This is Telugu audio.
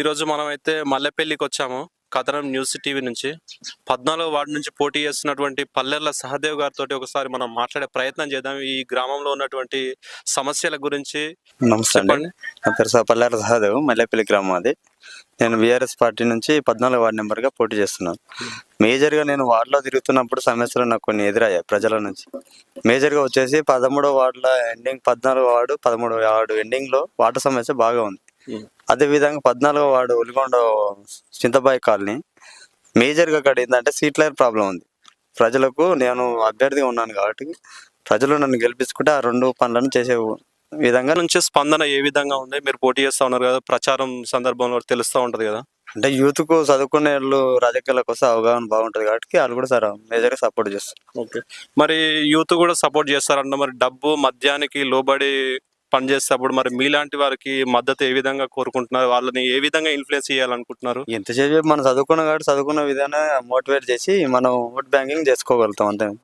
ఈరోజు మనమైతే మల్లెపల్లికి వచ్చాము. కథనం న్యూస్ టీవీ నుంచి 14వ వార్డు నుంచి పోటీ చేస్తున్నటువంటి పల్లెర్ల సహదేవ్ గారితో ఒకసారి మనం మాట్లాడే ప్రయత్నం చేద్దాం. ఈ గ్రామంలో ఉన్నటువంటి సమస్యల గురించి. నమస్తే అండి. చెప్పండి. నా పేరు పల్లార సహదేవ్, మల్లెపల్లి గ్రామం అది. నేను బీఆర్ఎస్ పార్టీ నుంచి 14వ వార్డు నెంబర్గా పోటీ చేస్తున్నాను. మేజర్గా నేను వార్డులో తిరుగుతున్నప్పుడు సమస్యలు నాకు కొన్ని ఎదురయ్యాయి ప్రజల నుంచి. మేజర్గా వచ్చేసి 13వ వార్డుల ఎండింగ్, 14వ వార్డు 13వ వార్డు ఎండింగ్లో వాటర్ సమస్య బాగా ఉంది. అదేవిధంగా 14వ వార్డు ఉలిగొండ చింతబాయి కాలనీ మేజర్గా అక్కడ ఏంటంటే సీట్ లైన్ ప్రాబ్లం ఉంది. ప్రజలకు నేను అభ్యర్థిగా ఉన్నాను కాబట్టి ప్రజలు నన్ను గెలిపించుకుంటే ఆ రెండు పనులను చేసే విధంగా నుంచి స్పందన ఏ విధంగా ఉంది? మీరు పోటీ చేస్తూ ఉన్నారు కదా, ప్రచారం సందర్భంలో తెలుస్తూ ఉంటుంది కదా. అంటే యూత్కు చదువుకునే వాళ్ళు రాజకీయాలకు వస్తే అవగాహన బాగుంటుంది కాబట్టి వాళ్ళు కూడా సార్ మేజర్గా సపోర్ట్ చేస్తారు. ఓకే, మరి యూత్ కూడా సపోర్ట్ చేస్తారంట. మరి డబ్బు మద్యానికి లోబడి పనిచేసేటప్పుడు మరి మీలాంటి వారికి మద్దతు ఏ విధంగా కోరుకుంటున్నారు? వాళ్ళని ఏ విధంగా ఇన్ఫ్లుయెన్స్ చేయాలనుకుంటున్నారు? ఎంతసేపు మనం చదువుకున్నాం కాబట్టి చదువుకున్న విధానం మోటివేట్ చేసి మనం ఓట్ బ్యాంకింగ్ చేసుకోగలుగుతాం అంతే.